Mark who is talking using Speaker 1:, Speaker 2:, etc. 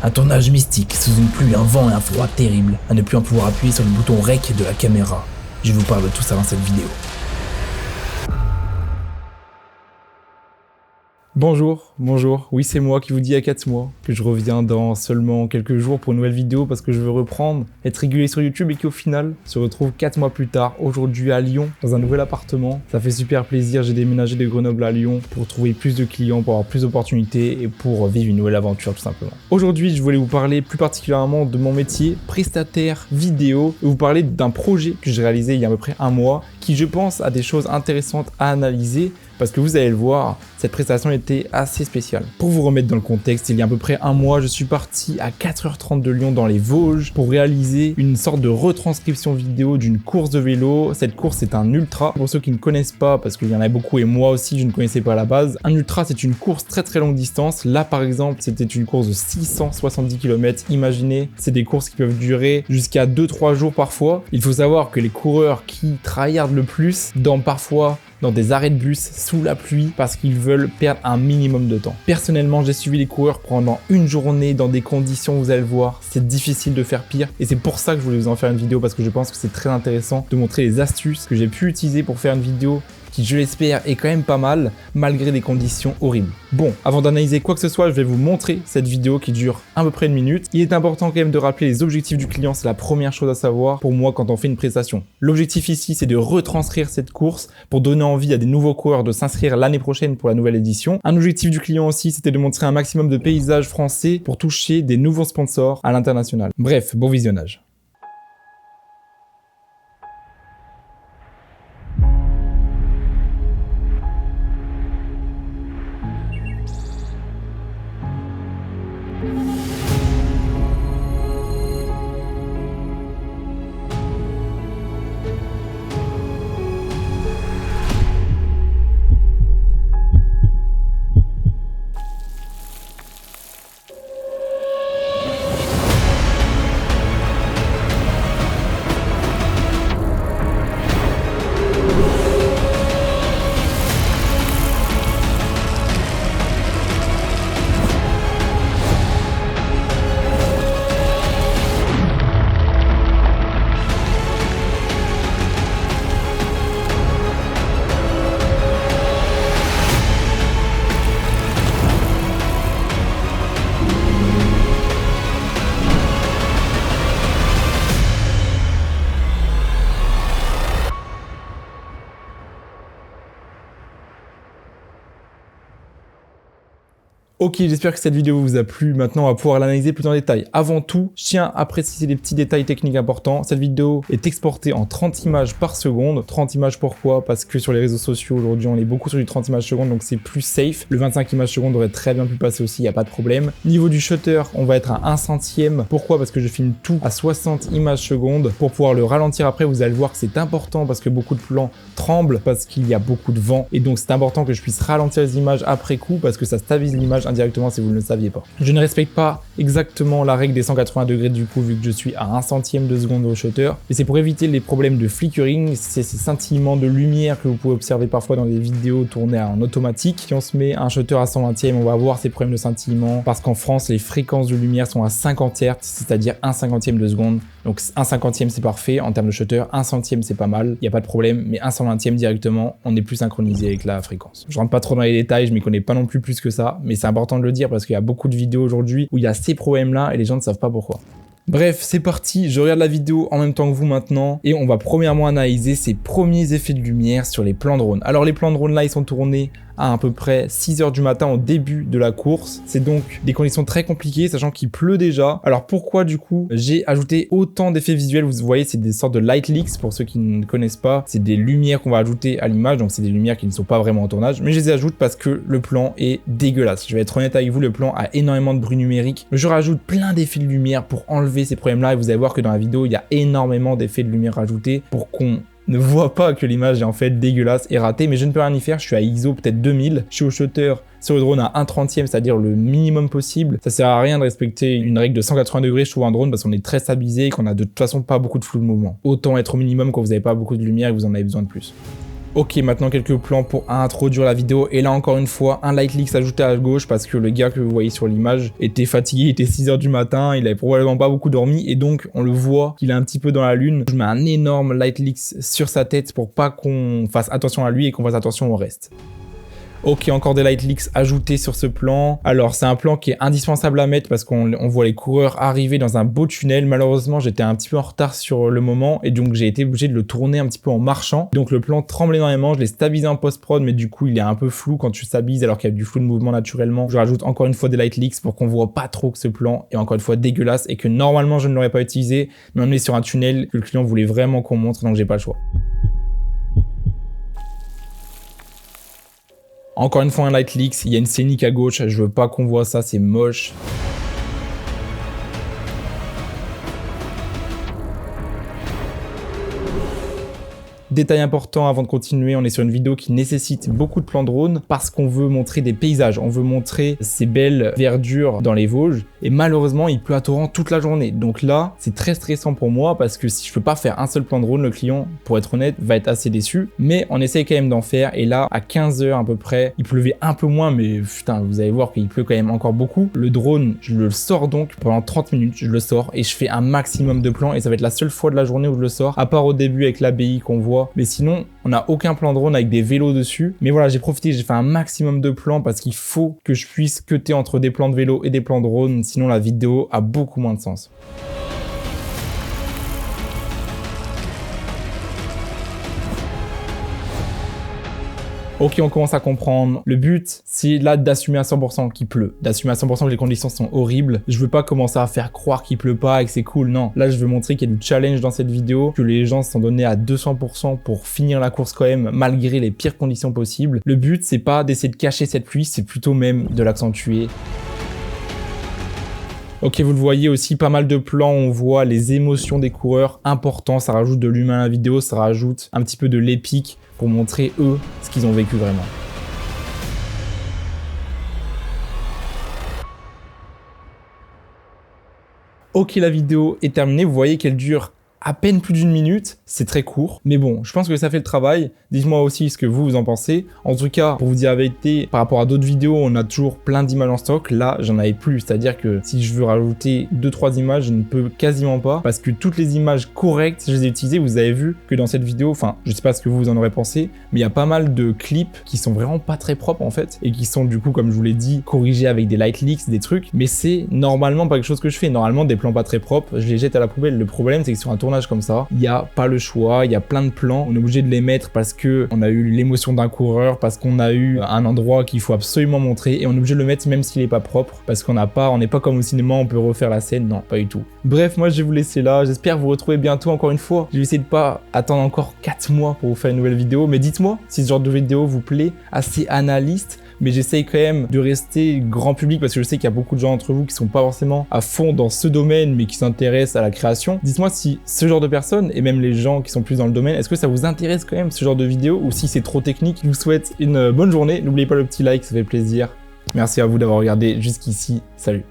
Speaker 1: Un tournage mystique sous une pluie, un vent et un froid terrible, à ne plus en pouvoir appuyer sur le bouton REC de la caméra. Je vous parle de tout ça dans cette vidéo.
Speaker 2: Bonjour, oui c'est moi qui vous dis il y a 4 mois que je reviens dans seulement quelques jours pour une nouvelle vidéo parce que je veux reprendre, être régulier sur YouTube et qui au final se retrouve 4 mois plus tard, aujourd'hui à Lyon, dans un nouvel appartement. Ça fait super plaisir, j'ai déménagé de Grenoble à Lyon pour trouver plus de clients, pour avoir plus d'opportunités et pour vivre une nouvelle aventure tout simplement. Aujourd'hui je voulais vous parler plus particulièrement de mon métier, prestataire vidéo, et vous parler d'un projet que j'ai réalisé il y a à peu près un mois qui je pense a des choses intéressantes à analyser. Parce que vous allez le voir, cette prestation était assez spéciale. Pour vous remettre dans le contexte, il y a à peu près un mois, je suis parti à 4h30 de Lyon dans les Vosges pour réaliser une sorte de retranscription vidéo d'une course de vélo. Cette course, c'est un ultra. Pour ceux qui ne connaissent pas, parce qu'il y en a beaucoup et moi aussi, je ne connaissais pas à la base. Un ultra, c'est une course très longue distance. Là, par exemple, c'était une course de 670 km. Imaginez, c'est des courses qui peuvent durer jusqu'à 2-3 jours parfois. Il faut savoir que les coureurs qui tryhardent le plus dorment parfois dans des arrêts de bus sous la pluie parce qu'ils veulent perdre un minimum de temps. Personnellement, j'ai suivi les coureurs pendant une journée dans des conditions, vous allez le voir, c'est difficile de faire pire et c'est pour ça que je voulais vous en faire une vidéo parce que je pense que c'est très intéressant de montrer les astuces que j'ai pu utiliser pour faire une vidéo qui, je l'espère, est quand même pas mal, malgré des conditions horribles. Bon, avant d'analyser quoi que ce soit, je vais vous montrer cette vidéo qui dure à peu près une minute. Il est important quand même de rappeler les objectifs du client, c'est la première chose à savoir pour moi quand on fait une prestation. L'objectif ici, c'est de retranscrire cette course pour donner envie à des nouveaux coureurs de s'inscrire l'année prochaine pour la nouvelle édition. Un objectif du client aussi, c'était de montrer un maximum de paysages français pour toucher des nouveaux sponsors à l'international. Bref, bon visionnage. Ok, j'espère que cette vidéo vous a plu. Maintenant, on va pouvoir l'analyser plus en détail. Avant tout, je tiens à préciser les petits détails techniques importants. Cette vidéo est exportée en 30 images par seconde. 30 images pourquoi? Parce que sur les réseaux sociaux, aujourd'hui, on est beaucoup sur du 30 images seconde, donc c'est plus safe. Le 25 images seconde aurait très bien pu passer aussi, il n'y a pas de problème. Niveau du shutter, on va être à 1 centième. Pourquoi? Parce que je filme tout à 60 images seconde. Pour pouvoir le ralentir après, vous allez voir que c'est important parce que beaucoup de plans tremblent parce qu'il y a beaucoup de vent. Et donc, c'est important que je puisse ralentir les images après coup parce que ça stabilise l'image indirectement si vous ne le saviez pas. Je ne respecte pas exactement la règle des 180 degrés du coup vu que je suis à 1 centième de seconde au shutter et c'est pour éviter les problèmes de flickering, c'est ces scintillements de lumière que vous pouvez observer parfois dans des vidéos tournées en automatique. Si on se met un shutter à 120e, on va avoir ces problèmes de scintillement parce qu'en France les fréquences de lumière sont à 50 Hz, c'est-à-dire 1 cinquantième de seconde. Donc 1 cinquantième c'est parfait en termes de shutter, 1 centième c'est pas mal, il n'y a pas de problème, mais 1 120e directement, on est plus synchronisé avec la fréquence. Je rentre pas trop dans les détails, je m'y connais pas non plus que ça, mais c'est important de le dire parce qu'il y a beaucoup de vidéos aujourd'hui où il y a ces problèmes-là et les gens ne savent pas pourquoi. Bref, c'est parti, je regarde la vidéo en même temps que vous maintenant et on va premièrement analyser ces premiers effets de lumière sur les plans drone. Alors les plans drone là, ils sont tournés à peu près 6 h du matin au début de la course. C'est donc des conditions très compliquées, sachant qu'il pleut déjà. Alors pourquoi du coup j'ai ajouté autant d'effets visuels? Vous voyez, c'est des sortes de light leaks pour ceux qui ne connaissent pas. C'est des lumières qu'on va ajouter à l'image, donc c'est des lumières qui ne sont pas vraiment en tournage. Mais je les ajoute parce que le plan est dégueulasse. Je vais être honnête avec vous, le plan a énormément de bruit numérique. Je rajoute plein d'effets de lumière pour enlever ces problèmes-là et vous allez voir que dans la vidéo, il y a énormément d'effets de lumière rajoutés pour qu'on ne voit pas que l'image est en fait dégueulasse et ratée, mais je ne peux rien y faire, je suis à ISO peut-être 2000, je suis au shutter sur le drone à 1/30e, c'est-à-dire le minimum possible. Ça sert à rien de respecter une règle de 180 degrés, je trouve, un drone parce qu'on est très stabilisé et qu'on a de toute façon pas beaucoup de flou de mouvement. Autant être au minimum quand vous n'avez pas beaucoup de lumière et que vous en avez besoin de plus. Ok, maintenant quelques plans pour introduire la vidéo. Et là, encore une fois, un light leaks ajouté à gauche parce que le gars que vous voyez sur l'image était fatigué, il était 6 h du matin, il avait probablement pas beaucoup dormi et donc on le voit qu'il est un petit peu dans la lune. Je mets un énorme light leaks sur sa tête pour pas qu'on fasse attention à lui et qu'on fasse attention au reste. Ok, encore des light leaks ajoutés sur ce plan. Alors, c'est un plan qui est indispensable à mettre parce qu'on voit les coureurs arriver dans un beau tunnel. Malheureusement, j'étais un petit peu en retard sur le moment et donc j'ai été obligé de le tourner un petit peu en marchant. Donc, le plan tremble énormément. Je l'ai stabilisé en post-prod, mais du coup, il est un peu flou quand tu stabilises alors qu'il y a du flou de mouvement naturellement. Je rajoute encore une fois des light leaks pour qu'on voit pas trop que ce plan est encore une fois dégueulasse et que normalement, je ne l'aurais pas utilisé. Mais on est sur un tunnel que le client voulait vraiment qu'on montre, donc j'ai pas le choix. Encore une fois un light leaks, il y a une scénique à gauche, je veux pas qu'on voit ça, c'est moche. Détail important avant de continuer, on est sur une vidéo qui nécessite beaucoup de plans drone parce qu'on veut montrer des paysages, on veut montrer ces belles verdures dans les Vosges et malheureusement il pleut à torrent toute la journée. Donc là c'est très stressant pour moi parce que si je peux pas faire un seul plan drone, le client, pour être honnête, va être assez déçu. Mais on essaye quand même d'en faire et là à 15 h à peu près, il pleuvait un peu moins mais putain vous allez voir qu'il pleut quand même encore beaucoup. Le drone je le sors donc pendant 30 minutes, je le sors et je fais un maximum de plans et ça va être la seule fois de la journée où je le sors, à part au début avec l'ABI qu'on voit. Mais sinon, on n'a aucun plan drone avec des vélos dessus. Mais voilà, j'ai profité, j'ai fait un maximum de plans parce qu'il faut que je puisse cutter entre des plans de vélo et des plans drone. Sinon, la vidéo a beaucoup moins de sens. Ok, on commence à comprendre. Le but, c'est là d'assumer à 100% qu'il pleut. D'assumer à 100% que les conditions sont horribles. Je veux pas commencer à faire croire qu'il pleut pas et que c'est cool, non. Là, je veux montrer qu'il y a du challenge dans cette vidéo, que les gens se sont donnés à 200% pour finir la course quand même, malgré les pires conditions possibles. Le but, c'est pas d'essayer de cacher cette pluie, c'est plutôt même de l'accentuer. Ok, vous le voyez aussi, pas mal de plans, on voit les émotions des coureurs, important, ça rajoute de l'humain à la vidéo, ça rajoute un petit peu de l'épique pour montrer eux ce qu'ils ont vécu vraiment. Ok, la vidéo est terminée, vous voyez qu'elle dure à peine plus d'1 minute, c'est très court, mais bon, je pense que ça fait le travail. Dites-moi aussi ce que vous en pensez. En tout cas, pour vous dire la vérité, par rapport à d'autres vidéos, on a toujours plein d'images en stock. Là, j'en avais plus, c'est-à-dire que si je veux rajouter 2-3 images, je ne peux quasiment pas, parce que toutes les images correctes, je les ai utilisées. Vous avez vu que dans cette vidéo, enfin, je sais pas ce que vous en aurez pensé, mais il y a pas mal de clips qui sont vraiment pas très propres en fait, et qui sont du coup, comme je vous l'ai dit, corrigés avec des light leaks, des trucs, mais c'est normalement pas quelque chose que je fais. Normalement, des plans pas très propres, je les jette à la poubelle. Le problème, c'est que sur un tournage comme ça, il n'y a pas le choix, il y a plein de plans, on est obligé de les mettre parce que on a eu l'émotion d'un coureur, parce qu'on a eu un endroit qu'il faut absolument montrer et on est obligé de le mettre même s'il est pas propre parce qu'on n'est pas comme au cinéma, on peut refaire la scène, non, pas du tout. Bref, moi je vais vous laisser là, j'espère vous retrouver bientôt encore une fois. Je vais essayer de pas attendre encore 4 mois pour vous faire une nouvelle vidéo, mais dites-moi si ce genre de vidéo vous plaît, assez analyste, mais j'essaye quand même de rester grand public parce que je sais qu'il y a beaucoup de gens d'entre vous qui sont pas forcément à fond dans ce domaine mais qui s'intéressent à la création. Dites-moi si ce genre de personnes et même les gens qui sont plus dans le domaine, est-ce que ça vous intéresse quand même ce genre de vidéo ou si c'est trop technique. Je vous souhaite une bonne journée, n'oubliez pas le petit like, ça fait plaisir. Merci à vous d'avoir regardé jusqu'ici, salut.